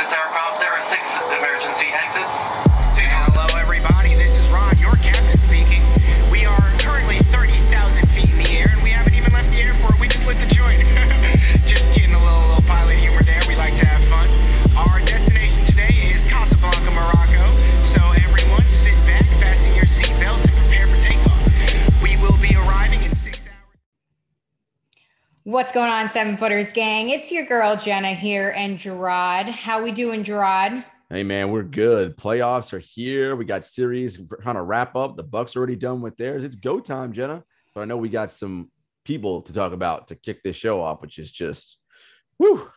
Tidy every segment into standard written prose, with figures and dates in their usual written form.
This aircraft, there are 6 emergency exits. Hello, everybody. This is Ron, your captain speaking. We are currently 30,000 feet in the air, and we haven't even left the airport. We just lit the joint. Just kidding, a little pilot humor there. We like to have fun. Our destination today is Casablanca, Morocco. So everyone, sit back, fasten your seatbelts, and prepare for takeoff. We will be arriving in 6 hours. What's going on, 7-Footers gang? It's your girl Jenna here and Jarod. How we doing, Jarod? Hey man, we're good. Playoffs are here. We got series trying to wrap up. The Bucks already done with theirs. It's go time, Jenna. But I know we got some people to talk about to kick this show off, which is just whoo.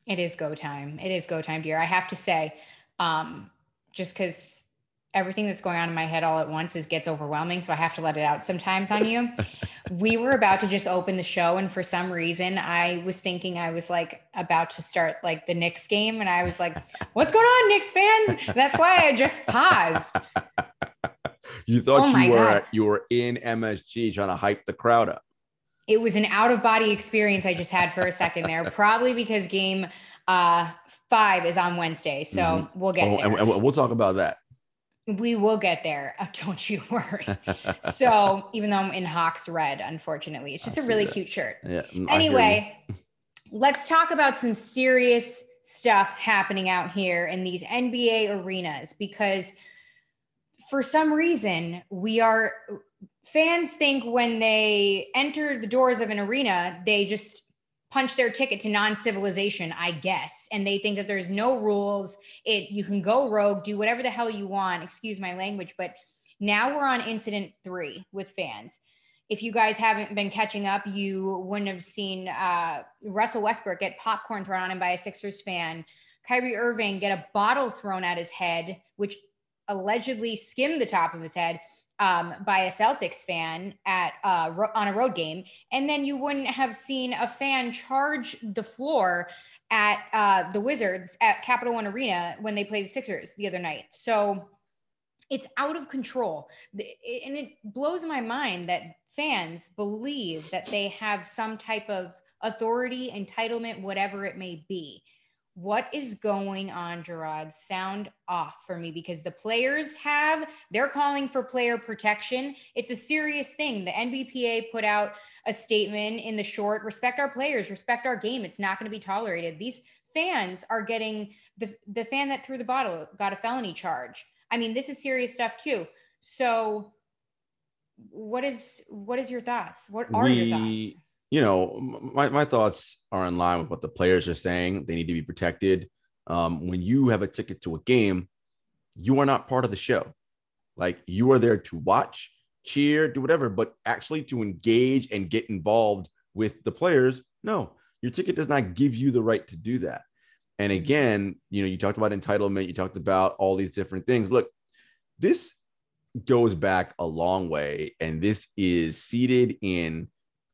It is go time. It is go time, dear. I have to say, just because everything that's going on in my head all at once gets overwhelming, so I have to let it out sometimes on you. We were about to just open the show, and for some reason I was thinking I was like about to start like the Knicks game, and I was like, what's going on, Knicks fans? That's why I just paused. You thought you were in MSG trying to hype the crowd up. It was an out-of-body experience I just had for a second there, probably because game 5 is on Wednesday, so we'll get there. And we'll talk about that. We will get there. Don't you worry. So even though I'm in Hawks red, unfortunately, it's just a really cute shirt. Yeah. Anyway, let's talk about some serious stuff happening out here in these NBA arenas, because for some reason fans think when they enter the doors of an arena, they just punch their ticket to non-civilization, I guess. And they think that there's no rules. You can go rogue, do whatever the hell you want. Excuse my language. But now we're on incident 3 with fans. If you guys haven't been catching up, you wouldn't have seen Russell Westbrook get popcorn thrown on him by a Sixers fan. Kyrie Irving get a bottle thrown at his head, which allegedly skimmed the top of his head, by a Celtics fan on a road game. And then you wouldn't have seen a fan charge the floor at the Wizards at Capital One Arena when they played the Sixers the other night. So it's out of control. And it blows my mind that fans believe that they have some type of authority, entitlement, whatever it may be. What is going on, Jarod? Sound off for me, because the players they're calling for player protection. It's a serious thing. The NBPA put out a statement in the short, respect our players, respect our game. It's not going to be tolerated. These fans are getting, the fan that threw the bottle got a felony charge. I mean, this is serious stuff too. So what is your thoughts? What are your thoughts? You know, my thoughts are in line with what the players are saying. They need to be protected. When you have a ticket to a game, you are not part of the show. Like, you are there to watch, cheer, do whatever, but actually to engage and get involved with the players. No, your ticket does not give you the right to do that. And again, you know, you talked about entitlement. You talked about all these different things. Look, this goes back a long way, and this is seated in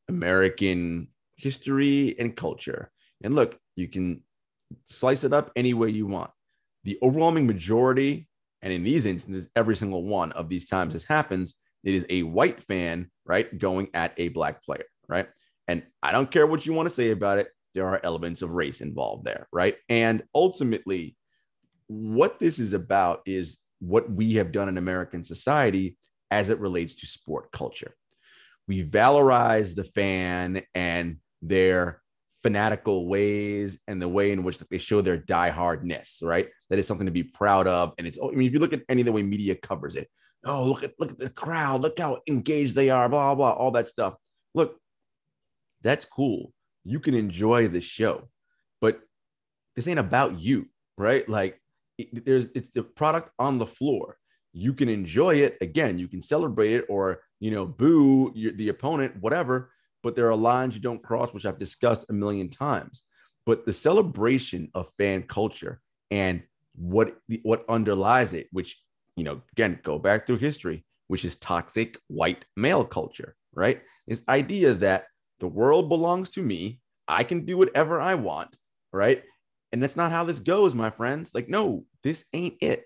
American history and culture. And look, you can slice it up any way you want. The overwhelming majority, and in these instances, every single one of these times this happens, it is a white fan, right, going at a black player, right? And I don't care what you want to say about it. There are elements of race involved there, right? And ultimately, what this is about is what we have done in American society as it relates to sport culture. We valorize the fan and their fanatical ways and the way in which they show their diehardness, right? That is something to be proud of. And I mean, if you look at any of the way media covers it, oh, look at the crowd, look how engaged they are, blah, blah, all that stuff. Look, that's cool. You can enjoy the show, but this ain't about you, right? Like, it's the product on the floor. You can enjoy it. Again, you can celebrate it or, you know, boo the opponent, whatever. But there are lines you don't cross, which I've discussed a million times. But the celebration of fan culture and what underlies it, which, you know, again, go back through history, which is toxic white male culture, right? This idea that the world belongs to me. I can do whatever I want, right? And that's not how this goes, my friends. Like, no, this ain't it.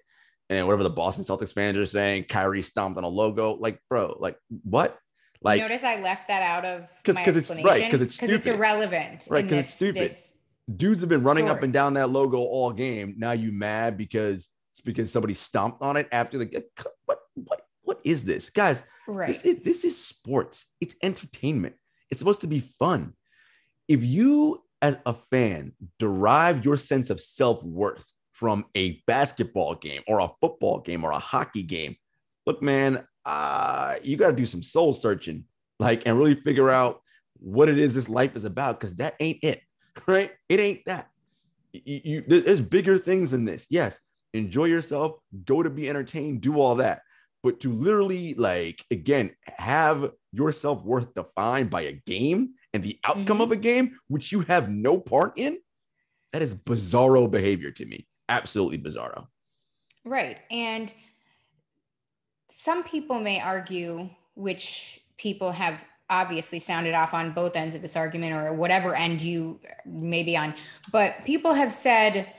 And whatever the Boston Celtics fans are saying, Kyrie stomped on a logo. Like, bro, like, what? Like, notice I left that out of my explanation. Because it's stupid. It's irrelevant. Right, because it's stupid. Dudes have been running up Sure. and down that logo all game. Now you mad because it's because somebody stomped on it after the what is this? Guys, Right. this is sports. It's entertainment. It's supposed to be fun. If you as a fan derive your sense of self-worth from a basketball game or a football game or a hockey game, look, man, you got to do some soul searching, like, and really figure out what it is this life is about, because that ain't it, right? It ain't that. There's bigger things than this. Yes, enjoy yourself, go to be entertained, do all that. But to literally, like, again, have your self-worth defined by a game and the outcome of a game, which you have no part in, that is bizarro behavior to me. Absolutely bizarro. Right. And some people may argue, which people have obviously sounded off on both ends of this argument or whatever end you may be on, but people have said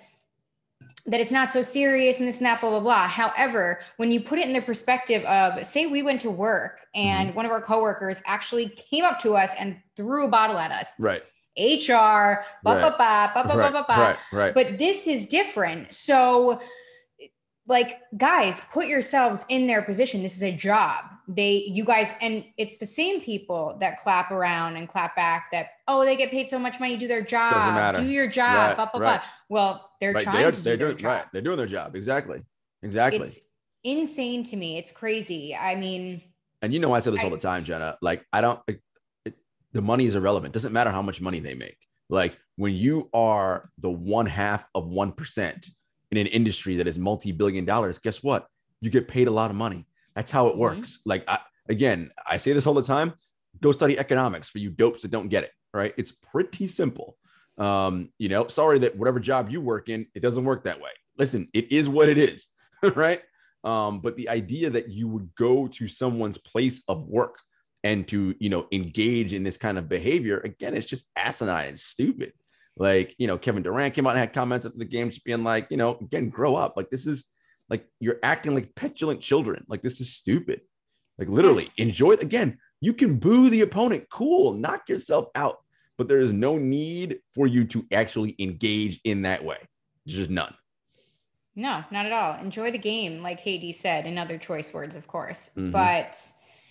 that it's not so serious and this and that, blah, blah, blah. However, when you put it in the perspective of, say we went to work and one of our coworkers actually came up to us and threw a bottle at us. Right. HR, Right. But this is different. So, like, guys, put yourselves in their position. This is a job. You guys, and it's the same people that clap around and clap back that, oh, they get paid so much money, do their job. Doesn't matter. Do your job. Right. Well, they're trying to do their job. Right. They're doing their job. Exactly. It's insane to me. It's crazy. I mean, and you know, I say this all the time, Jenna, like, the money is irrelevant. It doesn't matter how much money they make. Like, when you are the 1/2 of 1% in an industry that is multi-billion dollars, guess what? You get paid a lot of money. That's how it works. Like, I say this all the time, go study economics for you dopes that don't get it, right? It's pretty simple. Sorry that whatever job you work in, it doesn't work that way. Listen, it is what it is, right? But the idea that you would go to someone's place of work and to, engage in this kind of behavior, again, it's just asinine and stupid. Like, Kevin Durant came out and had comments after the game just being like, again, grow up. Like, this is like, you're acting like petulant children. Like, this is stupid. Like, literally enjoy it. Again, you can boo the opponent. Cool. Knock yourself out. But there is no need for you to actually engage in that way. There's just none. No, not at all. Enjoy the game, like KD said, in other choice words, of course. But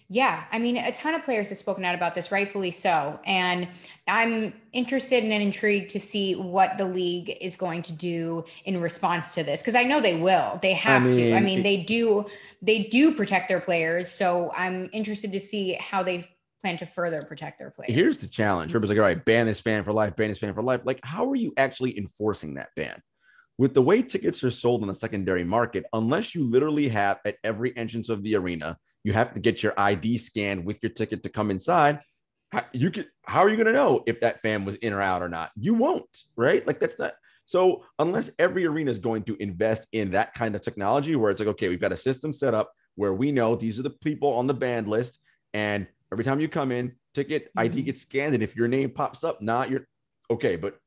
yeah, I mean, a ton of players have spoken out about this, rightfully so. And I'm interested and intrigued to see what the league is going to do in response to this, because I know they will. They have to. I mean, they do protect their players. So I'm interested to see how they plan to further protect their players. Here's the challenge. Everybody's like, all right, ban this fan for life, ban this fan for life. Like, how are you actually enforcing that ban? With the way tickets are sold in the secondary market, unless you literally have at every entrance of the arena, you have to get your ID scanned with your ticket to come inside. How are you going to know if that fan was in or out or not? You won't, right? Like, that's not. So unless every arena is going to invest in that kind of technology where it's like, okay, we've got a system set up where we know these are the people on the banned list. And every time you come in, ticket ID gets scanned. And if your name pops up, you're okay. But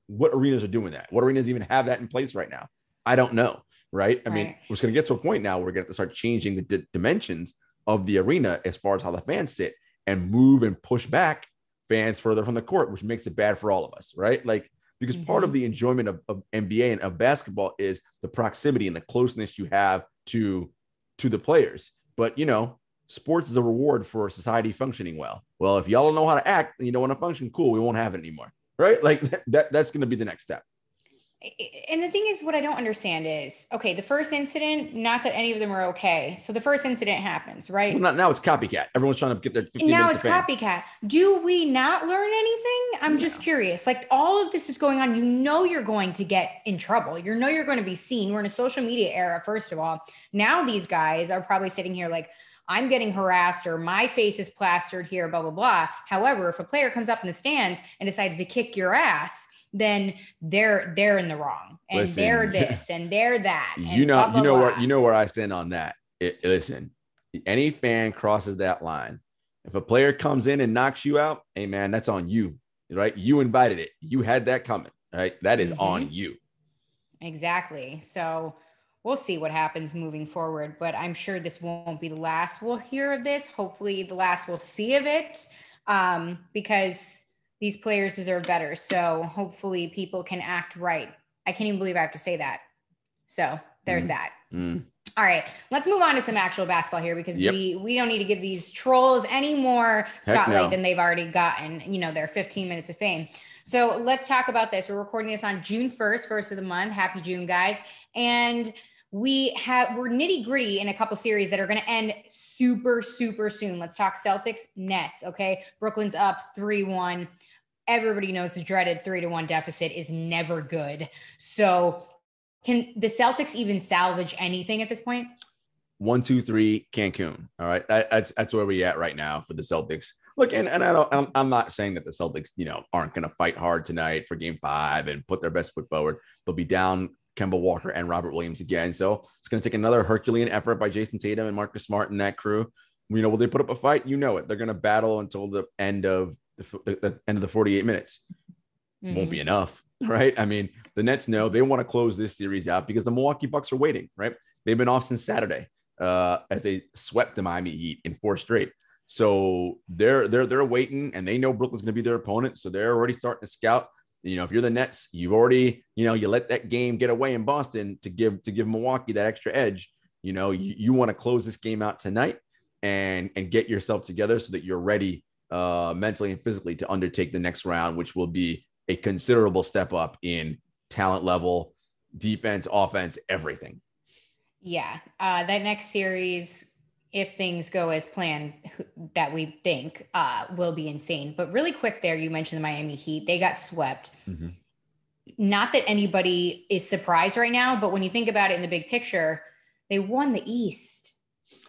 what arenas are doing that? What arenas even have that in place right now? I don't know. Right. I mean, we're just going to get to a point now where we're going to start changing the dimensions of the arena as far as how the fans sit and move and push back fans further from the court, which makes it bad for all of us. Right. Like, because part of the enjoyment of NBA and of basketball is the proximity and the closeness you have to the players. But, sports is a reward for society functioning well. Well, if y'all don't know how to act and you don't want to function, cool, we won't have it anymore. Right. Like, that's going to be the next step. And the thing is, what I don't understand is, okay, the first incident, not that any of them are okay. So the first incident happens, right? Well, now it's copycat. Everyone's trying to get their 15 now minutes it's copycat. Do we not learn anything? I'm just curious. Like, all of this is going on. You're going to get in trouble. You're going to be seen. We're in a social media era, first of all. Now these guys are probably sitting here like, I'm getting harassed or my face is plastered here, blah, blah, blah. However, if a player comes up in the stands and decides to kick your ass, then they're in the wrong, and they're this and they're that. And you know where I stand on that. Listen, any fan crosses that line. If a player comes in and knocks you out, hey man, that's on you, right? You invited it. You had that coming, right? That is on you. Exactly. So we'll see what happens moving forward, but I'm sure this won't be the last we'll hear of this. Hopefully the last we'll see of it, because These players deserve better. So hopefully people can act right. I can't even believe I have to say that. So there's that. All right, let's move on to some actual basketball here because we don't need to give these trolls any more spotlight than they've already gotten, their 15 minutes of fame. So let's talk about this. We're recording this on June 1st, first of the month. Happy June, guys. And we're nitty gritty in a couple series that are going to end super, super soon. Let's talk Celtics, Nets. Okay. Brooklyn's up 3-1. Everybody knows the dreaded 3-1 deficit is never good. So can the Celtics even salvage anything at this point? 1, 2, 3, Cancun. All right. That's where we at right now for the Celtics. Look, and I'm not saying that the Celtics, aren't going to fight hard tonight for game 5 and put their best foot forward. They'll be down Kemba Walker and Robert Williams again. So it's going to take another Herculean effort by Jason Tatum and Marcus Smart and that crew. Will they put up a fight? They're going to battle until the end of the 48 minutes. Won't be enough, right? I mean, the Nets know they want to close this series out because the Milwaukee Bucks are waiting, right? They've been off since Saturday as they swept the Miami Heat in 4 straight. So they're waiting, and they know Brooklyn's going to be their opponent. So they're already starting to scout. If you're the Nets, you've already, you let that game get away in Boston to give Milwaukee that extra edge. You want to close this game out tonight and get yourself together so that you're ready mentally and physically to undertake the next round, which will be a considerable step up in talent level, defense, offense, everything. Yeah. That next series, if things go as planned, that we think will be insane. But really quick there, you mentioned the Miami Heat. They got swept. Not that anybody is surprised right now, but when you think about it in the big picture, they won the East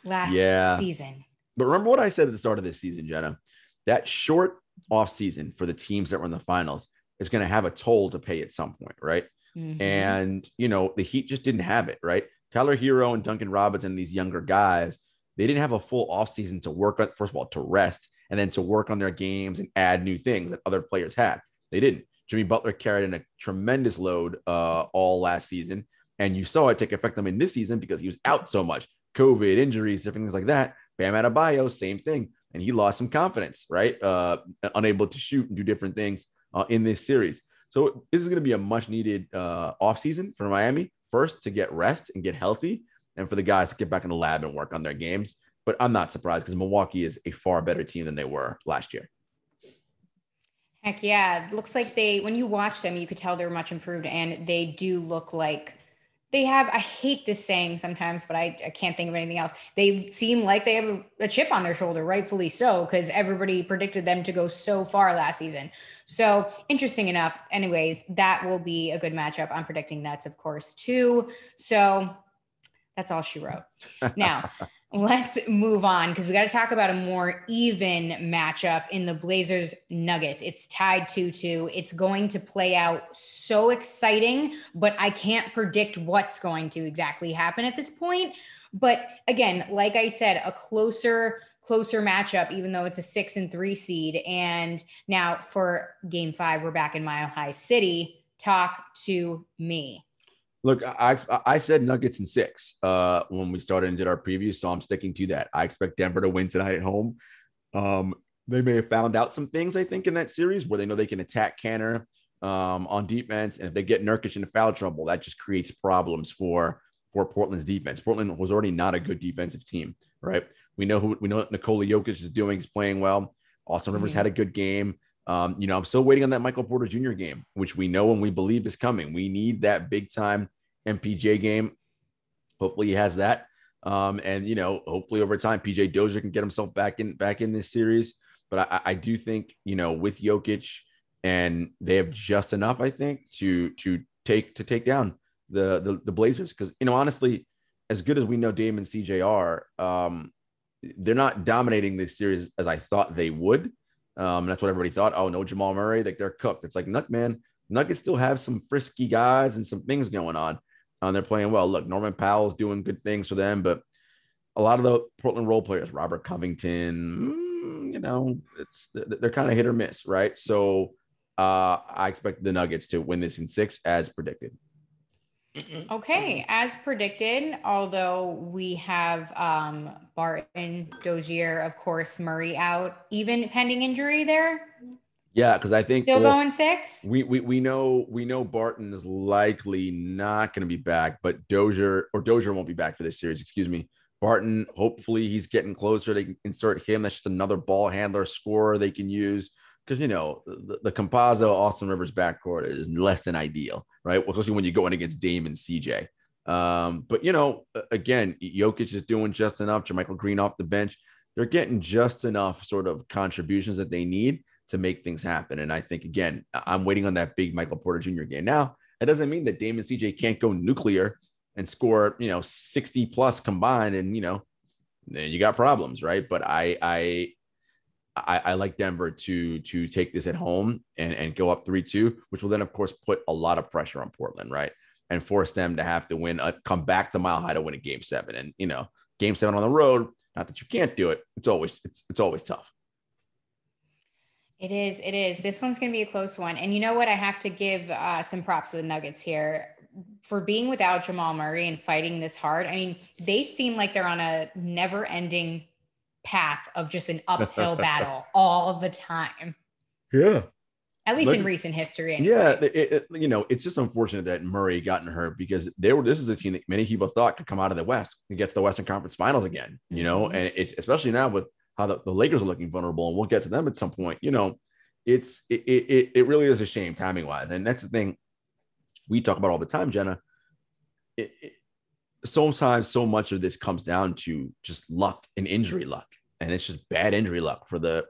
last season. But remember what I said at the start of this season, Jenna? That short off season for the teams that were in the finals is going to have a toll to pay at some point, right? And, the Heat just didn't have it, right? Tyler Hero and Duncan Robinson, these younger guys, they didn't have a full offseason to work on, first of all, to rest, and then to work on their games and add new things that other players had. They didn't. Jimmy Butler carried in a tremendous load all last season, and you saw it take effect on him in this season because he was out so much. COVID, injuries, different things like that. Bam Adebayo, same thing. And he lost some confidence, right? Unable to shoot and do different things in this series. So this is going to be a much needed offseason for Miami, first to get rest and get healthy, and for the guys to get back in the lab and work on their games. But I'm not surprised because Milwaukee is a far better team than they were last year. Heck yeah. It looks like when you watch them, you could tell they're much improved, and they do look like they have, I hate this saying sometimes, but I can't think of anything else. They seem like they have a chip on their shoulder, rightfully so, because everybody predicted them to go so far last season. So interesting enough. Anyways, that will be a good matchup. I'm predicting Nets, of course, too. So that's all she wrote. Now, let's move on because we got to talk about a more even matchup in the Blazers Nuggets. It's tied 2-2. It's going to play out so exciting, but I can't predict what's going to exactly happen at this point. But again, like I said, a closer matchup, even though it's a 6-3 seed. And now for game 5, we're back in Mile High City. Talk to me. Look, I said Nuggets in 6 when we started and did our preview, so I'm sticking to that. I expect Denver to win tonight at home. They may have found out some things, I think, in that series where they know they can attack Kanter on defense, and if they get Nurkic into foul trouble, that just creates problems for Portland's defense. Portland was already not a good defensive team, right? We know what Nikola Jokic is doing. He's playing well. Austin Rivers had a good game. I'm still waiting on that Michael Porter Jr. game, which we know and we believe is coming. We need that big time MPJ game. Hopefully he has that. Hopefully over time, PJ Dozier can get himself back in this series. But I do think, with Jokic, and they have just enough, I think, to take down the Blazers. Because, honestly, as good as we know Dame and CJ are, they're not dominating this series as I thought they would. That's what everybody thought. Oh, no Jamal Murray, like they're cooked. It's like, Nuggets still have some frisky guys and some things going on. They're playing well. Look, Norman Powell's doing good things for them, but a lot of the Portland role players, Robert Covington, they're kind of hit or miss, right? So I expect the Nuggets to win this in 6 as predicted. Okay, as predicted, although we have Barton, Dozier, of course, Murray out, even pending injury there. Yeah, because I think Still going 6? we know Barton is likely not going to be back, but Dozier won't be back for this series. Excuse me. Barton, hopefully he's getting closer. They can insert him. That's just another ball handler scorer they can use because the Campazzo Austin Rivers backcourt is less than ideal, right? Especially when you're going against Dame and CJ. But again, Jokic is doing just enough. JaMychal Green off the bench. They're getting just enough sort of contributions that they need to make things happen. And I think, again, I'm waiting on that big Michael Porter Jr. game. Now, it doesn't mean that Dame and CJ can't go nuclear and score, 60 plus combined. And, you got problems, right? But I like Denver to take this at home and go up 3-2, which will then, of course, put a lot of pressure on Portland, right? And force them to have to win, come back to Mile High to win a game 7. And, game 7 on the road, not that you can't do it. It's always tough. It is. This one's going to be a close one. And you know what? I have to give some props to the Nuggets here for being without Jamal Murray and fighting this hard. I mean, they seem like they're on a never ending path of just an uphill battle all of the time. Yeah. At least in recent history. Anyway. Yeah. It's just unfortunate that Murray gotten hurt because this is a team that many people thought could come out of the West and get to the Western Conference Finals again, and it's especially now with how the Lakers are looking vulnerable, and we'll get to them at some point. It really is a shame timing wise, and that's the thing we talk about all the time, Jenna. Sometimes so much of this comes down to just luck and injury luck, and it's just bad injury luck for the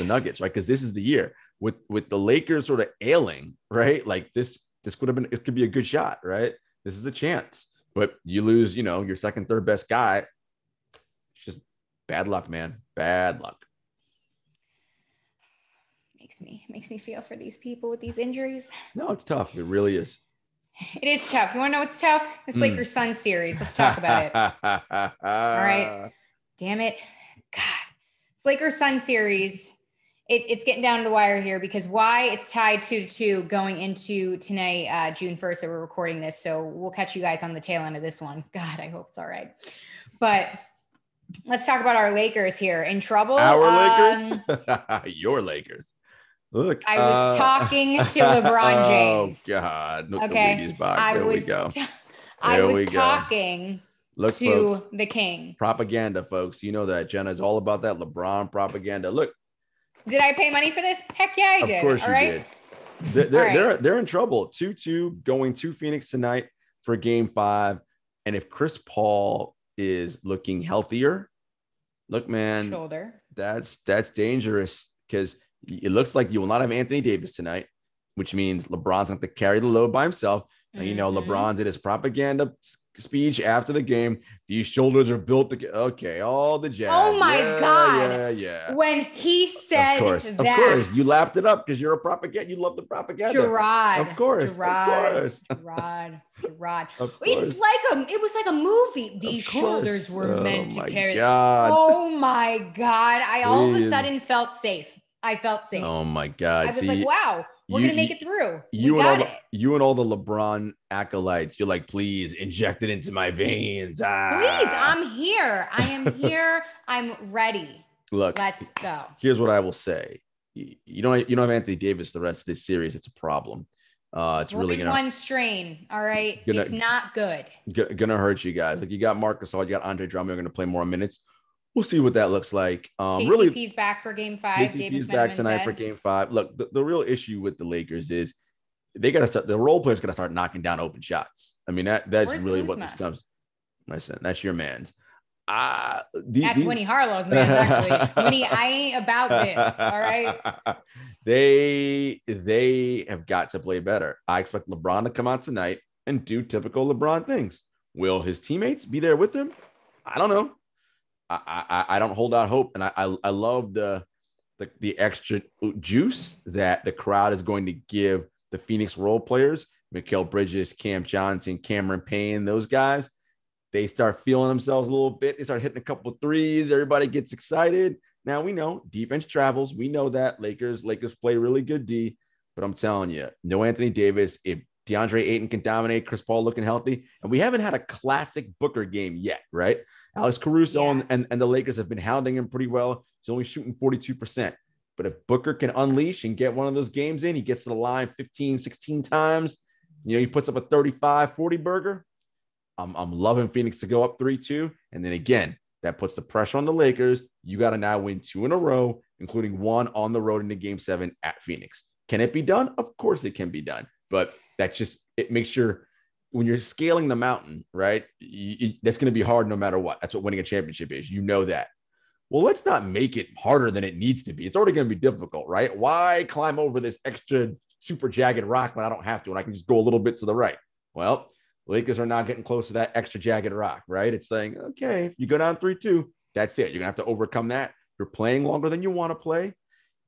Nuggets, right? Because this is the year with the Lakers sort of ailing, right? Like this could be a good shot, right? This is a chance, but you lose, your second, third best guy. It's just bad luck, man. Bad luck. Makes me feel for these people with these injuries. No, it's tough. It really is. It is tough. You want to know what's tough? It's Lakers Suns series. Let's talk about it. All right. Damn it. God. It's Lakers Suns series. It's getting down to the wire here because why? It's tied 2-2 going into tonight, June 1st that we're recording this. So we'll catch you guys on the tail end of this one. God, I hope it's all right. But let's talk about our Lakers here. In trouble? Our Lakers? Your Lakers. Look, I was talking to LeBron James. Oh God! Okay, the ladies box. I was talking to folks, the king. Propaganda, folks. You know that Jenna is all about that LeBron propaganda. Look, did I pay money for this? Heck yeah, I did. Of course all you right? did. They're in trouble. 2-2 going to Phoenix tonight for Game 5, and if Chris Paul is looking healthier, look, man, shoulder. That's dangerous because it looks like you will not have Anthony Davis tonight, which means LeBron's going to carry the load by himself. And, LeBron did his propaganda speech after the game. These shoulders are built to okay, all the jazz. Oh my God. Yeah. When he said of course, you lapped it up because you're a propaganda. You love the propaganda. Gerard. Of course. Gerard. It was like a movie. These shoulders were meant to carry. God. Oh my God. I all of a sudden felt safe. I felt safe. Oh my God. I was like, wow, we're going to make it through. You and all the LeBron acolytes, you're like, please inject it into my veins. Please, I'm here. I am here. I'm ready. Look, let's go. Here's what I will say. You don't have Anthony Davis the rest of this series. It's a problem. It's really gonna one strain. All right. It's not good. Gonna hurt you guys. Like you got Marcus All, you got Andre Drummond, you're gonna play more minutes. We'll see what that looks like. KCP's back for Game 5. KCP's back tonight for Game 5. Look, the real issue with the Lakers is they got to start. The role players got to start knocking down open shots. I mean, that's really what this comes. Listen, that's your man's. That's Winnie Harlow's man. Actually, Winnie, I ain't about this. All right. They have got to play better. I expect LeBron to come out tonight and do typical LeBron things. Will his teammates be there with him? I don't know. I don't hold out hope, and I love the extra juice that the crowd is going to give the Phoenix role players, Mikal Bridges, Cam Johnson, Cameron Payne, those guys. They start feeling themselves a little bit. They start hitting a couple of threes. Everybody gets excited. Now we know defense travels. We know that Lakers play really good D, but I'm telling you, no Anthony Davis. If DeAndre Ayton can dominate, Chris Paul looking healthy, and we haven't had a classic Booker game yet, right? Alex Caruso and the Lakers have been hounding him pretty well. He's only shooting 42%. But if Booker can unleash and get one of those games in, he gets to the line 15, 16 times, he puts up a 35, 40 burger. I'm loving Phoenix to go up 3-2. And then again, that puts the pressure on the Lakers. You got to now win 2 in a row, including 1 on the road into Game 7 at Phoenix. Can it be done? Of course it can be done. But it makes sure when you're scaling the mountain, right, that's going to be hard no matter what. That's what winning a championship is. You know that. Well, let's not make it harder than it needs to be. It's already going to be difficult, right? Why climb over this extra super jagged rock when I don't have to, and I can just go a little bit to the right? Well, Lakers are now getting close to that extra jagged rock, right? It's saying, okay, if you go down 3-2, that's it. You're going to have to overcome that. You're playing longer than you want to play.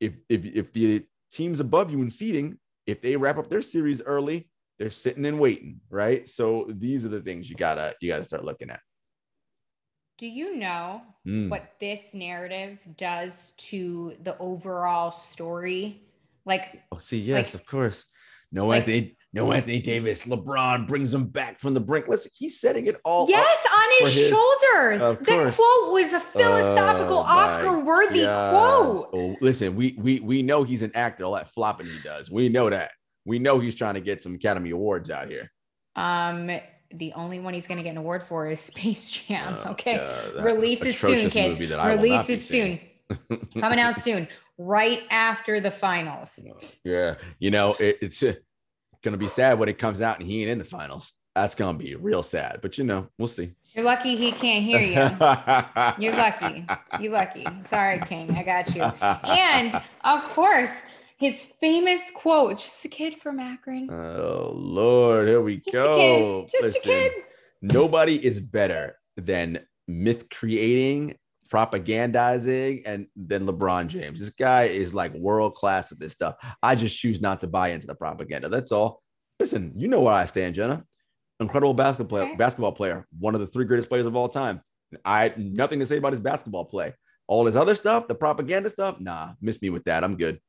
If the teams above you in seeding, if they wrap up their series early, they're sitting and waiting, right? So these are the things you gotta start looking at. Do you know what this narrative does to the overall story? Yes, of course. Anthony Davis, LeBron brings him back from the brink. Listen, he's setting it all up. Yes, on his shoulders. That quote was a philosophical Oscar-worthy quote. Oh, listen, we know he's an actor, all that flopping he does. We know that. We know he's trying to get some Academy Awards out here. The only one he's going to get an award for is Space Jam. Okay. God, releases soon, kids. Releases soon. Coming out soon. Right after the finals. Yeah. It's going to be sad when it comes out and he ain't in the finals. That's going to be real sad. But, we'll see. You're lucky he can't hear you. You're lucky. You're lucky. Sorry, King. I got you. And, of course, his famous quote, just a kid from Akron. Oh, Lord. Here we go. Just a kid. Nobody is better than myth creating, propagandizing, and then LeBron James. This guy is like world class at this stuff. I just choose not to buy into the propaganda. That's all. Listen, you know where I stand, Jenna. Incredible basketball player. One of the 3 greatest players of all time. I nothing to say about his basketball play. All his other stuff, the propaganda stuff, nah, miss me with that. I'm good.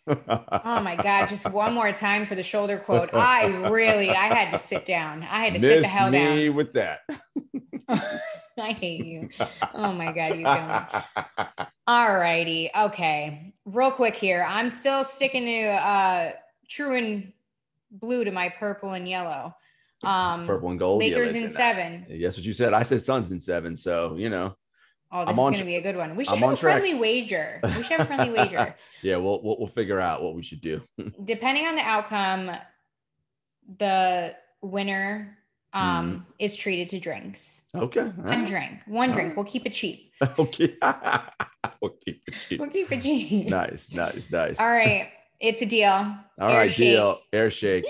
Oh my God, just one more time for the shoulder quote. I had to sit down. I had to sit the hell down. Miss me with that. I hate you. Oh my God, you don't. All righty. Okay. Real quick here. I'm still sticking to true and blue to my purple and yellow. Purple and gold. Lakers in 7. That's what you said. I said Suns in 7. So, Oh, this is going to be a good one. We should have a friendly wager. Yeah, we'll figure out what we should do. Depending on the outcome, the winner is treated to drinks. Okay. One drink. We'll keep it cheap. Okay. We'll keep it cheap. Nice. All right. It's a deal. All right, deal. Air shake.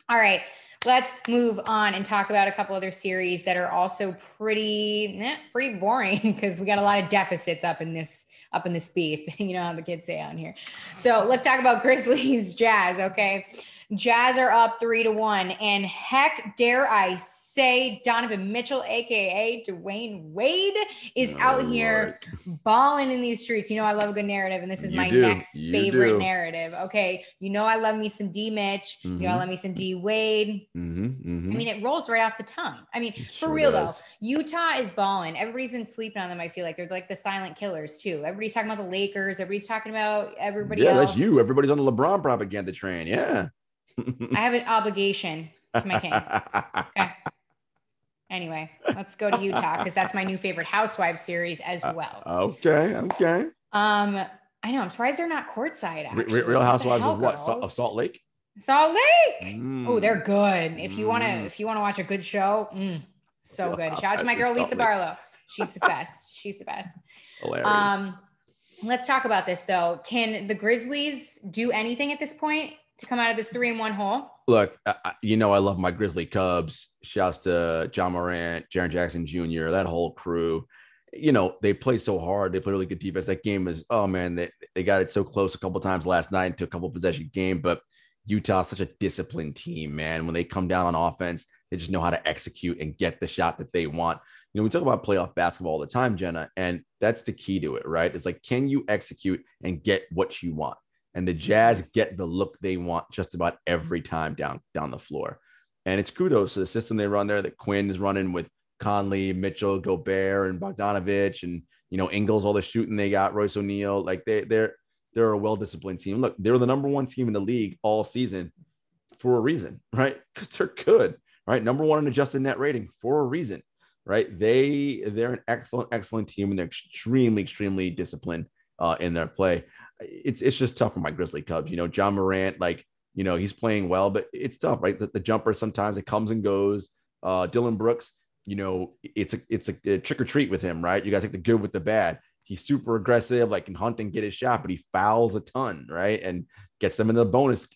All right. Let's move on and talk about a couple other series that are also pretty boring because we got a lot of deficits up in this beef. You know how the kids say out here. So let's talk about Grizzlies Jazz. Okay. Jazz are up 3-1, and heck, dare I say, Donovan Mitchell, aka Dwayne Wade, is out here balling in these streets. I love a good narrative, and this is my next favorite narrative. Okay, I love me some D Mitch. I love me some D Wade. I mean, it rolls right off the tongue. I mean, for real though, Utah is balling. Everybody's been sleeping on them. I feel like they're like the silent killers too. Everybody's talking about the Lakers. Everybody's talking about everybody else. Yeah, that's you. Everybody's on the LeBron propaganda train. Yeah. I have an obligation to my king. Okay. Anyway, let's go to Utah because that's my new favorite Housewives series as well. Okay. I know. I'm surprised they're not courtside. Actually. Real Housewives of what? Of Salt Lake. Salt Lake. Oh, they're good. If you wanna watch a good show, so good. Shout out to my girl Lisa Barlow. She's the best. Hilarious. Let's talk about this though. Can the Grizzlies do anything at this point to come out of this 3-1 hole? Look, I love my Grizzly Cubs. Shouts to John Morant, Jaren Jackson Jr., that whole crew. They play so hard. They play really good defense. That game is, oh man, they got it so close a couple times last night into a couple possession game. But Utah's such a disciplined team, man. When they come down on offense, they just know how to execute and get the shot that they want. We talk about playoff basketball all the time, Jenna, and that's the key to it, right? It's like, can you execute and get what you want? And the Jazz get the look they want just about every time down the floor. And it's kudos to the system they run there that Quinn is running with Conley, Mitchell, Gobert, and Bogdanovich, and Ingles, all the shooting they got, Royce O'Neal. Like they're a well-disciplined team. Look, they were the number one team in the league all season for a reason, right? Because they're good, right? Number one in adjusted net rating for a reason, right? They're an excellent team, and they're extremely disciplined in their play. It's just tough for my Grizzly Cubs. John Morant, like, he's playing well, but it's tough, right? The jumper, sometimes it comes and goes. Dylan Brooks, it's a trick or treat with him, right? You got to take the good with the bad. He's super aggressive, like can hunt and get his shot, but he fouls a ton, right? And gets them in the bonus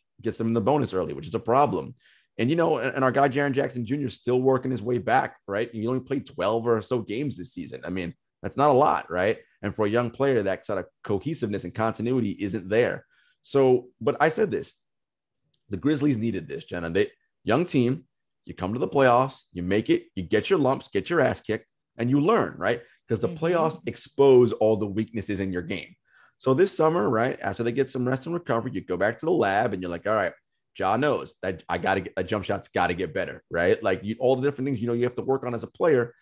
early, which is a problem. And and our guy Jaren Jackson Jr. is still working his way back, right? He only played 12 or so games this season. I mean, that's not a lot, right? And for a young player, that sort of cohesiveness and continuity isn't there. So, but I said this, the Grizzlies needed this, Jenna. Young team, you come to the playoffs, you make it, you get your lumps, get your ass kicked, and you learn, right? Because the playoffs expose all the weaknesses in your game. So this summer, right, after they get some rest and recovery, you go back to the lab and you're like, all right, Ja knows that I got to get a jump shot's got to get better, right? Like all the different things, you have to work on as a player.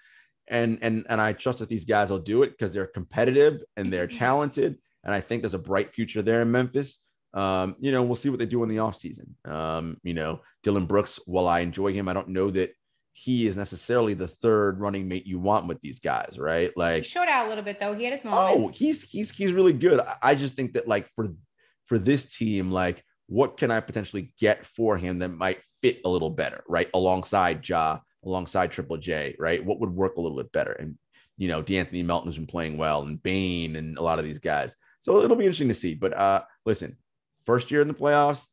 And I trust that these guys will do it because they're competitive and they're talented. And I think there's a bright future there in Memphis. We'll see what they do in the offseason. Dylan Brooks, while I enjoy him, I don't know that he is necessarily the third running mate you want with these guys, right? Like, he showed out a little bit though. He had his moments. Oh, he's really good. I just think that, like, for this team, like, what can I potentially get for him that might fit a little better, right? Alongside Ja, alongside Triple J, right? What would work a little bit better? And D'Anthony Melton has been playing well, and Bane, and a lot of these guys. So it'll be interesting to see. But listen, first year in the playoffs,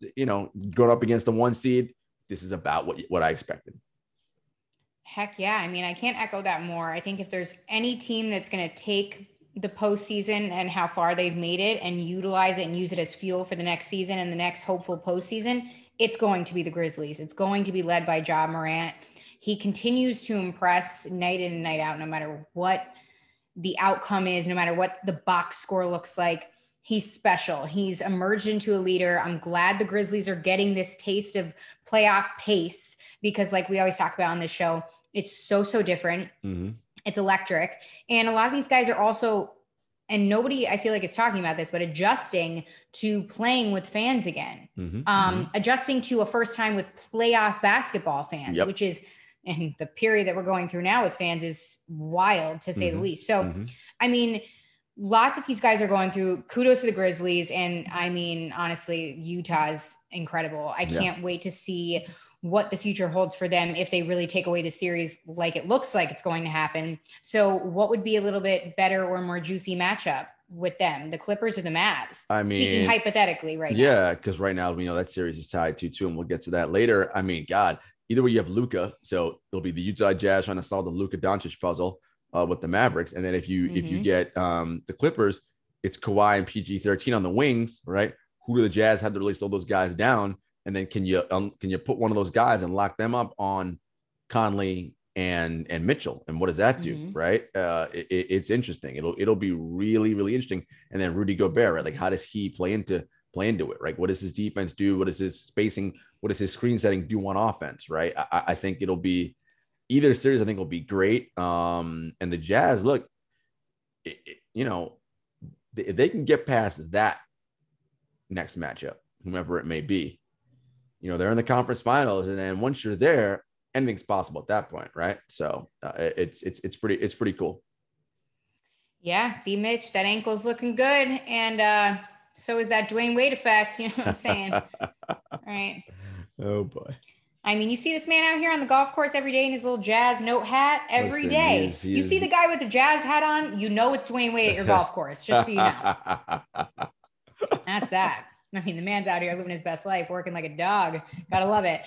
going up against the 1 seed, this is about what I expected. Heck yeah. I mean, I can't echo that more. I think if there's any team that's going to take the postseason and how far they've made it and utilize it and use it as fuel for the next season and the next hopeful postseason, it's going to be the Grizzlies. It's going to be led by Ja Morant. He continues to impress night in and night out, no matter what the outcome is, no matter what the box score looks like. He's special. He's emerged into a leader. I'm glad the Grizzlies are getting this taste of playoff pace because, like we always talk about on this show, it's so different. Mm-hmm. It's electric. And a lot of these guys are also, and nobody, I feel like, is talking about this, but adjusting to playing with fans again. Adjusting to a first time with playoff basketball fans, which is, and the period that we're going through now with fans is wild, to say the least. So, I mean, a lot that these guys are going through, kudos to the Grizzlies. And I mean, honestly, Utah's incredible. I can't wait to see what the future holds for them if they really take away the series like it looks like it's going to happen. So what would be a little bit better or more juicy matchup with them, the Clippers or the Mavs? I mean, speaking hypothetically right now. Yeah, because right now we know that series is tied 2-2, and we'll get to that later. I mean, God, either way you have Luka, so it'll be the Utah Jazz trying to solve the Luka Doncic puzzle with the Mavericks. And then if you get the Clippers, it's Kawhi and PG-13 on the wings, right? Who do the Jazz have to really slow those guys down? And then can you put one of those guys and lock them up on Conley and Mitchell? And what does that do, right? It's interesting. It'll be really, really interesting. And then Rudy Gobert, right? Like, how does he play into it, right? What does his defense do? What is his spacing? What does his screen setting do on offense, right? I think it'll be either series. I think will be great. And the Jazz, look, if they can get past that next matchup, whomever it may be, they're in the conference finals, and then once you're there, anything's possible at that point, right? So it's pretty cool. Yeah, D Mitch, that ankle's looking good, and so is that Dwayne Wade effect. You know what I'm saying? All right. Oh boy. I mean, you see this man out here on the golf course every day in his little Jazz note hat every day. You see the guy with the Jazz hat on, it's Dwayne Wade at your golf course, just so you know. That's that. I mean, the man's out here living his best life, working like a dog. Gotta love it.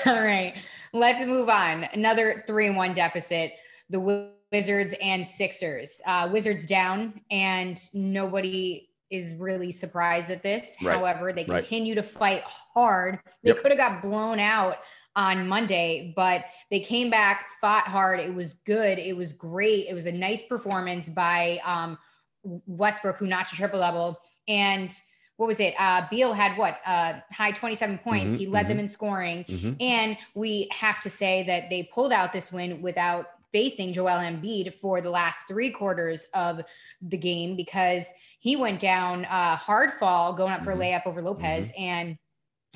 All right, let's move on. Another 3-1 deficit. The Wizards and Sixers. Wizards down, and nobody is really surprised at this. Right. However, they continue to fight hard. They could have got blown out on Monday, but they came back, fought hard. It was good. It was great. It was a nice performance by Westbrook, who notched a triple-double. And what was it? Beal had high 27 points. He led them in scoring. And we have to say that they pulled out this win without facing Joel Embiid for the last 3 quarters of the game, because he went down hard fall going up for a layup over Lopez, and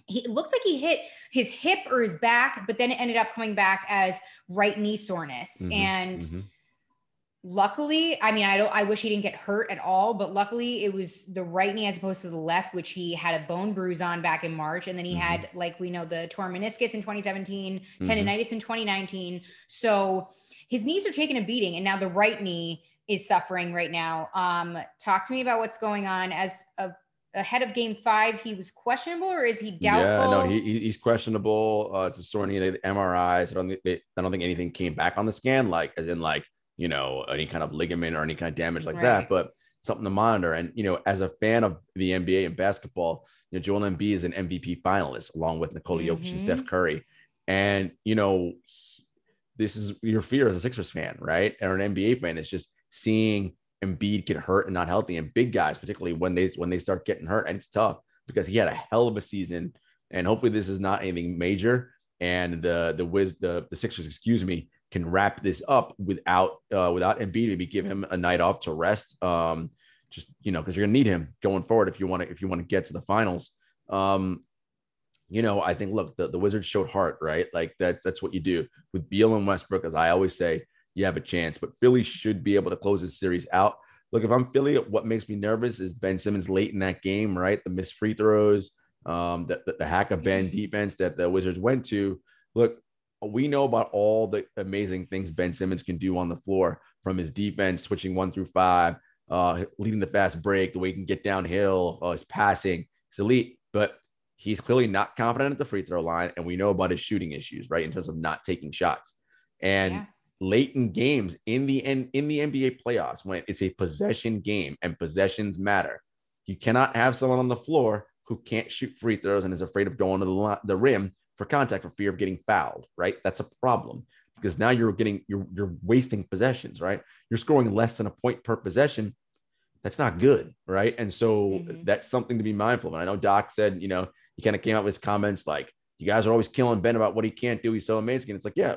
he looked like he hit his hip or his back, but then it ended up coming back as right knee soreness. And luckily, I mean, I wish he didn't get hurt at all, but luckily it was the right knee as opposed to the left, which he had a bone bruise on back in March. And then he had, like, we know, the torn meniscus in 2017, tendonitis in 2019. So his knees are taking a beating, and now the right knee is suffering right now. Talk to me about what's going on. As ahead of game 5, he was questionable, or is he doubtful? Yeah, no, he's questionable. It's a sore knee. The MRIs. I don't think anything came back on the scan, like as in like, you know, any kind of ligament or any kind of damage like that, but something to monitor. And, you know, as a fan of the NBA and basketball, you know, Joel Embiid is an MVP finalist along with Nikola Jokic and Steph Curry. And, you know, this is your fear as a Sixers fan, right? Or an NBA fan is just seeing Embiid get hurt and not healthy, and big guys, particularly when they start getting hurt. And it's tough because he had a hell of a season, and hopefully this is not anything major. And the Sixers, can wrap this up without Embiid, maybe give him a night off to rest. Just, you know, because you're gonna need him going forward if you want to get to the finals. You know, I think, look, the Wizards showed heart, right? Like that's what you do with Beal and Westbrook. As I always say, you have a chance, but Philly should be able to close this series out. Look, if I'm Philly, what makes me nervous is Ben Simmons late in that game, right? The missed free throws, the hack of Ben defense that the Wizards went to. Look, we know about all the amazing things Ben Simmons can do on the floor, from his defense, switching 1 through 5, leading the fast break, the way he can get downhill, his passing. It's elite, but he's clearly not confident at the free throw line. And we know about his shooting issues, right? In terms of not taking shots. And late in games in the NBA playoffs, when it's a possession game and possessions matter, you cannot have someone on the floor who can't shoot free throws and is afraid of going to the rim for contact for fear of getting fouled, right? That's a problem, because now you're wasting possessions, right? You're scoring less than a point per possession. That's not good, right? And so that's something to be mindful of. And I know Doc said, you know, he kind of came out with his comments like, you guys are always killing Ben about what he can't do. He's so amazing. And it's like, yeah,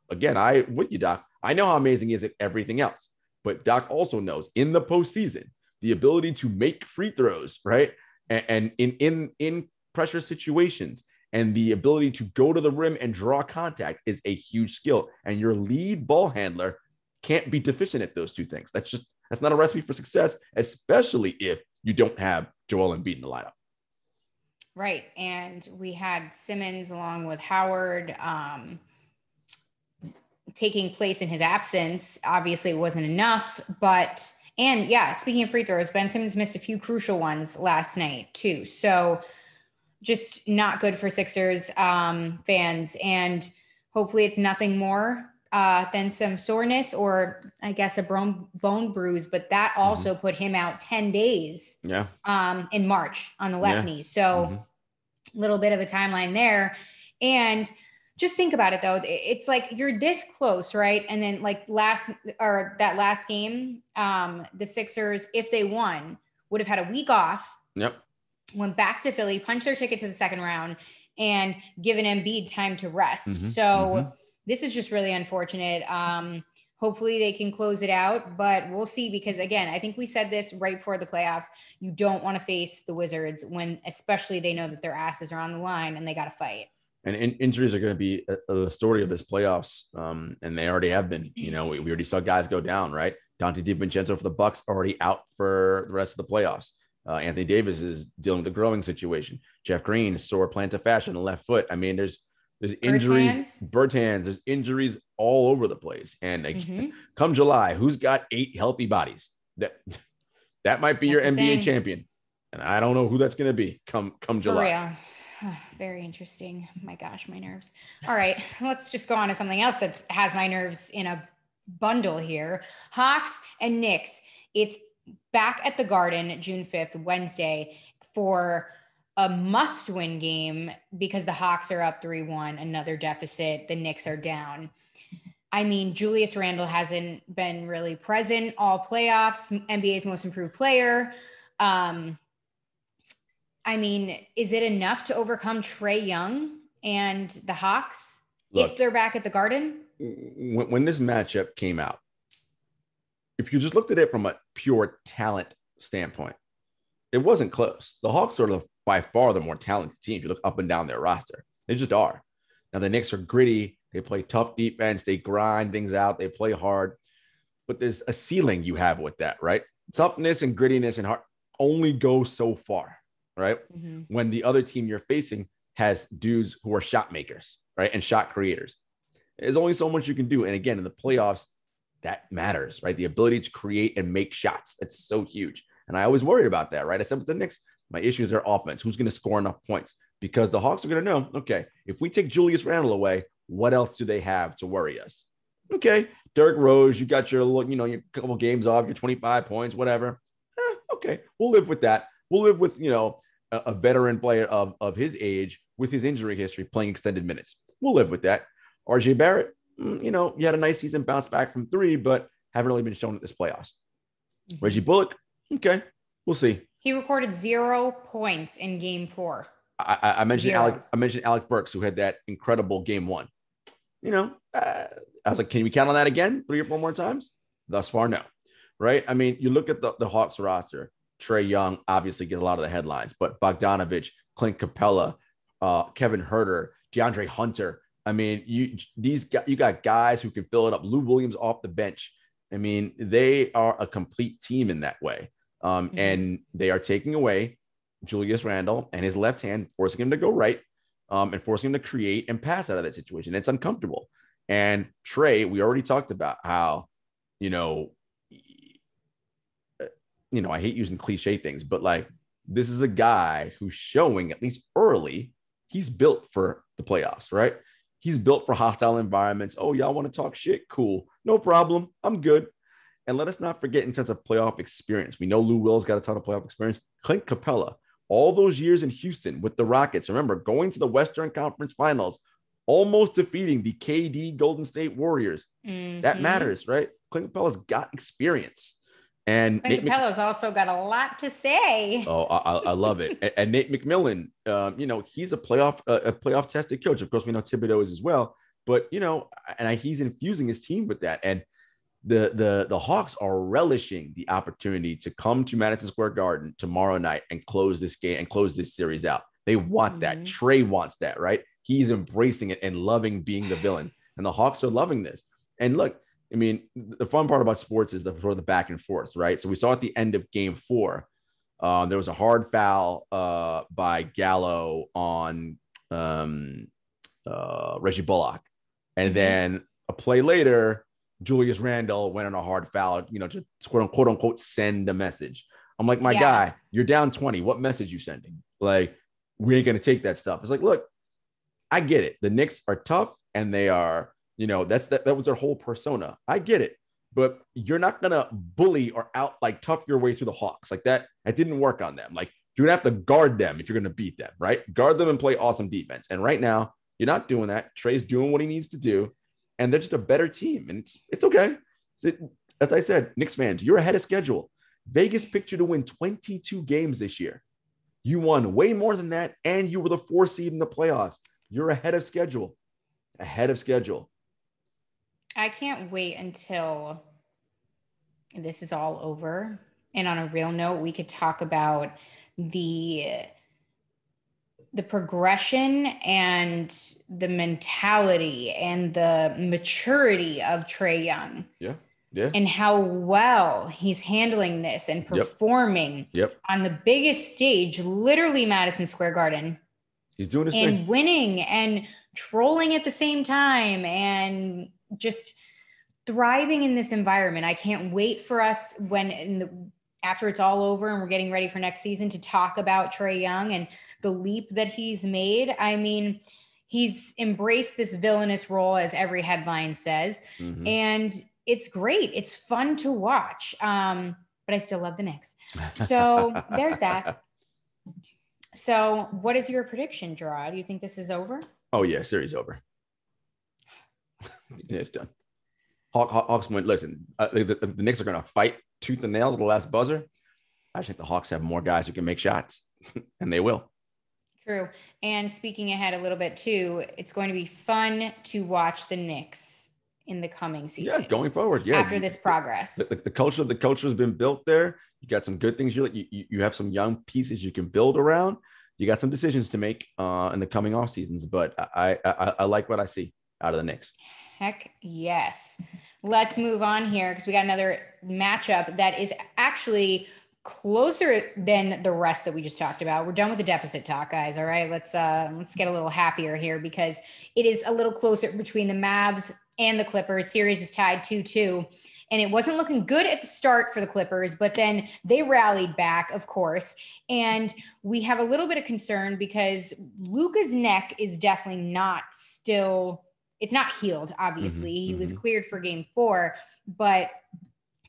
again, I with you, Doc. I know how amazing he is at everything else, but Doc also knows in the postseason, the ability to make free throws, right? And in pressure situations, and the ability to go to the rim and draw contact is a huge skill. And your lead ball handler can't be deficient at those two things. That's not a recipe for success, especially if you don't have Joel Embiid in the lineup. Right. And we had Simmons along with Howard taking place in his absence. Obviously it wasn't enough, and yeah, speaking of free throws, Ben Simmons missed a few crucial ones last night too. So just not good for Sixers fans. And hopefully it's nothing more than some soreness, or I guess a bone bruise, but that also put him out 10 days in March on the left knee. So a little bit of a timeline there. And just think about it though. It's like you're this close, right? And then like that last game, the Sixers, if they won, would have had a week off. Went back to Philly, punched their ticket to the second round, and given Embiid time to rest. So this is just really unfortunate. Hopefully they can close it out, but we'll see, because again, I think we said this right before the playoffs. You don't want to face the Wizards when, especially, they know that their asses are on the line and they got to fight. And injuries are going to be the story of this playoffs. And they already have been. You know, we already saw guys go down, right? Dante DiVincenzo for the Bucks already out for the rest of the playoffs. Anthony Davis is dealing with a growing situation. Jeff Green, sore plantar fascia in the left foot. I mean, there's injuries, Bertans, there's injuries all over the place. And come July, who's got 8 healthy bodies? That might be your NBA champion. And I don't know who that's going to be come July. Very interesting. My gosh, my nerves. All right, let's just go on to something else that has my nerves in a bundle here. Hawks and Knicks. It's back at the Garden, June 5th, Wednesday, for a must-win game, because the Hawks are up 3-1, another deficit. The Knicks are down. I mean, Julius Randle hasn't been really present all playoffs, NBA's most improved player. I mean, is it enough to overcome Trae Young and the Hawks? Look, if they're back at the Garden? when this matchup came out, if you just looked at it from a pure talent standpoint, it wasn't close. The Hawks are by far the more talented team. If you look up and down their roster, they just are. Now the Knicks are gritty. They play tough defense. They grind things out. They play hard. But there's a ceiling you have with that, right? Toughness and grittiness and heart only go so far, right? Mm-hmm. When the other team you're facing has dudes who are shot makers, right? And shot creators. There's only so much you can do. And again, in the playoffs, that matters, right? The ability to create and make shots. That's so huge. And I always worried about that, right? I said with the Knicks, my issue is their offense. Who's going to score enough points? Because the Hawks are going to know, okay, if we take Julius Randle away, what else do they have to worry us? Okay, Derrick Rose, you got your couple games off, your 25 points, whatever. Okay, we'll live with that. We'll live with, a veteran player of his age with his injury history playing extended minutes. We'll live with that. RJ Barrett, you had a nice season, bounce back from 3, but haven't really been shown at this playoffs. Mm-hmm. Reggie Bullock, okay, we'll see. He recorded 0 points in game 4. I mentioned Alec Burks, who had that incredible game 1. I was like, can we count on that again 3 or 4 more times? Thus far, no. Right? I mean, you look at the Hawks roster. Trae Young obviously gets a lot of the headlines, but Bogdanovich, Clint Capella, Kevin Huerter, DeAndre Hunter. I mean, you got guys who can fill it up. Lou Williams off the bench. I mean, they are a complete team in that way. And they are taking away Julius Randle and his left hand, forcing him to go right, and forcing him to create and pass out of that situation. It's uncomfortable. And Trae, we already talked about how, I hate using cliche things, but like, this is a guy who's showing, at least early, he's built for the playoffs, right? He's built for hostile environments. Oh, y'all want to talk shit? Cool. No problem. I'm good. And let us not forget in terms of playoff experience. We know Lou Will's got a ton of playoff experience. Clint Capella, all those years in Houston with the Rockets. Remember, going to the Western Conference Finals, almost defeating the KD Golden State Warriors. Mm-hmm. That matters, right? Clint Capella's got experience. And Clint Capella's also got a lot to say. Oh, I love it. And Nate McMillan, he's a playoff tested coach. Of course, we know Thibodeau is as well. But, he's infusing his team with that. And the Hawks are relishing the opportunity to come to Madison Square Garden tomorrow night and close this game and close this series out. They want that. Trae wants that, right? He's embracing it and loving being the villain. And the Hawks are loving this. And look, I mean, the fun part about sports is the back and forth, right? So we saw at the end of game 4, there was a hard foul by Gallo on Reggie Bullock. And then a play later, Julius Randle went on a hard foul, to quote unquote send a message. I'm like, my guy, you're down 20. What message you sending? Like, we ain't going to take that stuff. It's like, look, I get it. The Knicks are tough and they are, that was their whole persona. I get it, but you're not going to bully or tough your way through the Hawks like that. That didn't work on them. Like, you're going to have to guard them if you're going to beat them, right? Guard them and play awesome defense. And right now you're not doing that. Trae's doing what he needs to do. And they're just a better team. And it's okay. As I said, Knicks fans, you're ahead of schedule. Vegas picked you to win 22 games this year. You won way more than that. And you were the 4 seed in the playoffs. You're ahead of schedule. Ahead of schedule. I can't wait until this is all over. And on a real note, we could talk about the progression and the mentality and the maturity of Trae Young. Yeah. And how well he's handling this and performing on the biggest stage, literally Madison Square Garden. He's doing his thing. And winning and trolling at the same time and just thriving in this environment. I can't wait for us after it's all over and we're getting ready for next season to talk about Trae Young and the leap that he's made. I mean, he's embraced this villainous role, as every headline says, and it's great. It's fun to watch, but I still love the Knicks. So there's that. So what is your prediction, Jarod? Do you think this is over? Oh, yeah, series over. Yeah, it's done. Hawks win. Listen, the Knicks are going to fight tooth and nail to the last buzzer. I think the Hawks have more guys who can make shots, and they will. True. And speaking ahead a little bit too, it's going to be fun to watch the Knicks in the coming season. Yeah, going forward. Yeah, after this progress, the culture has been built there. You got some good things. You have some young pieces you can build around. You got some decisions to make in the coming off seasons, but I like what I see out of the Knicks. Heck yes. Let's move on here because we got another matchup that is actually closer than the rest that we just talked about. We're done with the deficit talk, guys. All right, let's get a little happier here because it is a little closer between the Mavs and the Clippers. Series is tied 2-2. And it wasn't looking good at the start for the Clippers, but then they rallied back, of course. And we have a little bit of concern because Luka's neck is definitely not still, it's not healed, obviously. He was cleared for game 4. But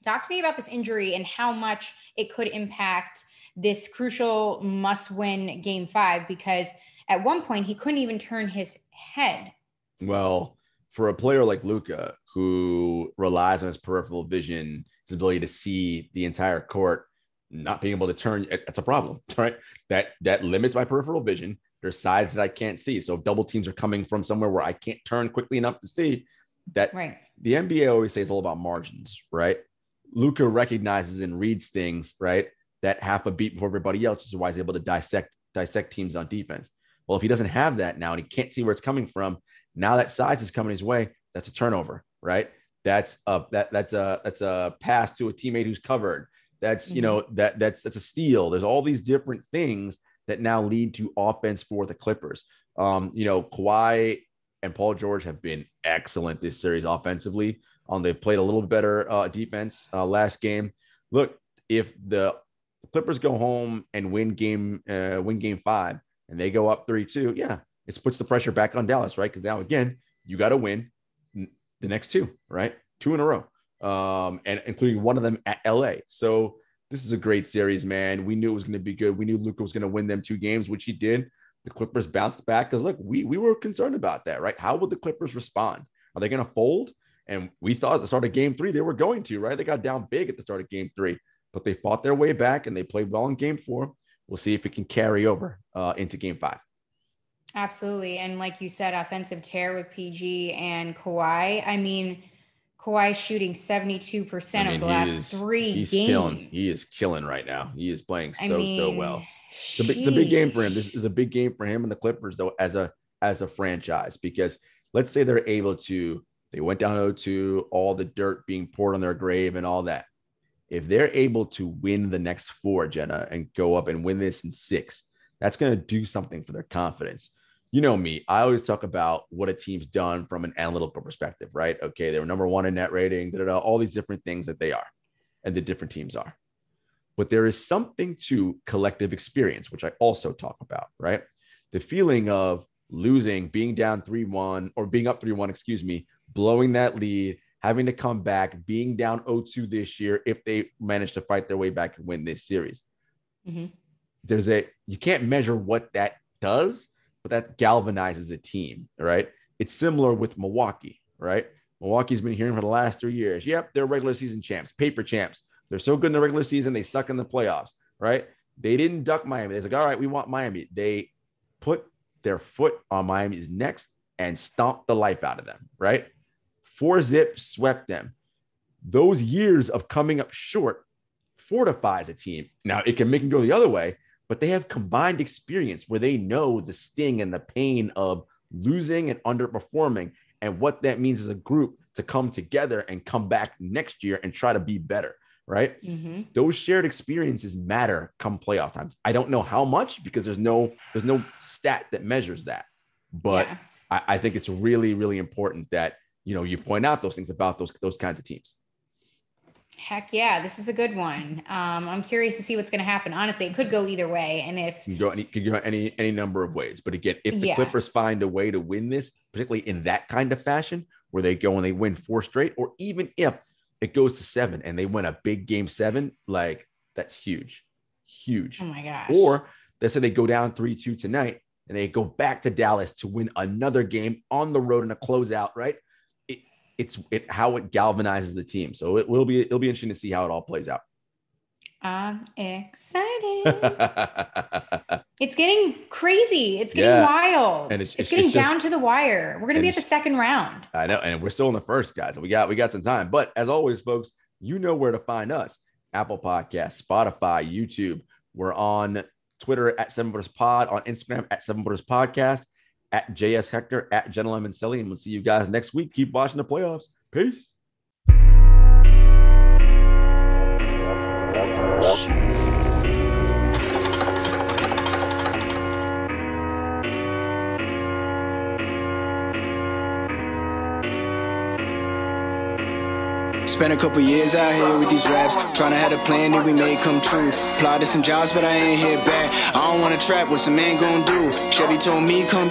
talk to me about this injury and how much it could impact this crucial must-win game 5, because at one point he couldn't even turn his head. Well, for a player like Luka, who relies on his peripheral vision, his ability to see the entire court, not being able to turn, that's a problem, right? That limits my peripheral vision. There's sides that I can't see. So if double teams are coming from somewhere where I can't turn quickly enough to see that, right. The NBA always says it's all about margins, right? Luka recognizes and reads things, right, that half a beat before everybody else, which is why he's able to dissect teams on defense. Well, if he doesn't have that now and he can't see where it's coming from, now that size is coming his way, that's a turnover, right? That's a pass to a teammate who's covered. That's, that's a steal. There's all these different things that now lead to offense for the Clippers. Kawhi and Paul George have been excellent this series offensively. They've played a little bit better defense last game. Look, if the Clippers go home and win game 5 and they go up 3-2, yeah, it puts the pressure back on Dallas, right? Because now, again, you got to win the next 2, right? 2 in a row, and including one of them at LA. So this is a great series, man. We knew it was going to be good. We knew Luka was going to win them 2 games, which he did. The Clippers bounced back because, look, we were concerned about that, right? How would the Clippers respond? Are they going to fold? And we thought at the start of game 3, they were going to, right? They got down big at the start of game 3, but they fought their way back and they played well in game 4. We'll see if it can carry over into game 5. Absolutely. And like you said, offensive tear with PG and Kawhi. I mean, Kawhi's shooting 72% of the last 3 games. He is killing right now. He is playing so well. It's a big game for him. This is a big game for him and the Clippers, though, as a franchise, because let's say they're able to, they went down 0-2, all the dirt being poured on their grave and all that. If they're able to win the next 4, Jenna, and go up and win this in 6, that's going to do something for their confidence. You know me, I always talk about what a team's done from an analytical perspective, right? Okay, they were number 1 in net rating, all these different things that they are and the different teams are. But there is something to collective experience, which I also talk about, right? The feeling of losing, being down 3-1 or being up 3-1, blowing that lead, having to come back, being down 0-2 this year if they manage to fight their way back and win this series. You can't measure what that does, but that galvanizes a team, right? It's similar with Milwaukee, right? Milwaukee's been hearing for the last 3 years. Yep, they're regular season champs, paper champs. They're so good in the regular season, they suck in the playoffs, right? They didn't duck Miami. They're like, all right, we want Miami. They put their foot on Miami's necks and stomped the life out of them, right? 4-zip swept them. Those years of coming up short fortifies a team. Now, it can make them go the other way, but they have combined experience where they know the sting and the pain of losing and underperforming and what that means as a group to come together and come back next year and try to be better, right? Those shared experiences matter come playoff times. I don't know how much because there's no stat that measures that, but I think it's really, really important that, you point out those things about those kinds of teams. Heck yeah, this is a good one. I'm curious to see what's going to happen. Honestly, it could go either way, and if could go any number of ways. But again, if the Clippers find a way to win this, particularly in that kind of fashion, where they go and they win 4 straight, or even if it goes to 7 and they win a big game 7, like that's huge. Oh my gosh! Or let's say they go down 3-2 tonight and they go back to Dallas to win another game on the road in a closeout, right? It's how it galvanizes the team. So it'll be interesting to see how it all plays out. I'm excited. It's getting crazy. It's getting wild. And it's getting down to the wire. We're going to be at the second round. I know. And we're still in the first, guys. So we got some time. But as always, folks, you know where to find us. Apple Podcasts, Spotify, YouTube. We're on Twitter at 7FootersPod, on Instagram at 7FootersPodcast, at JS Hector, at Jenna Lemoncelli. And we'll see you guys next week. Keep watching the playoffs. Peace. Spent a couple years out here with these raps, trying to have a plan that we made come true. Applied to some jobs, but I ain't hit back. I don't want to trap, what some man gon' do? Chevy told me come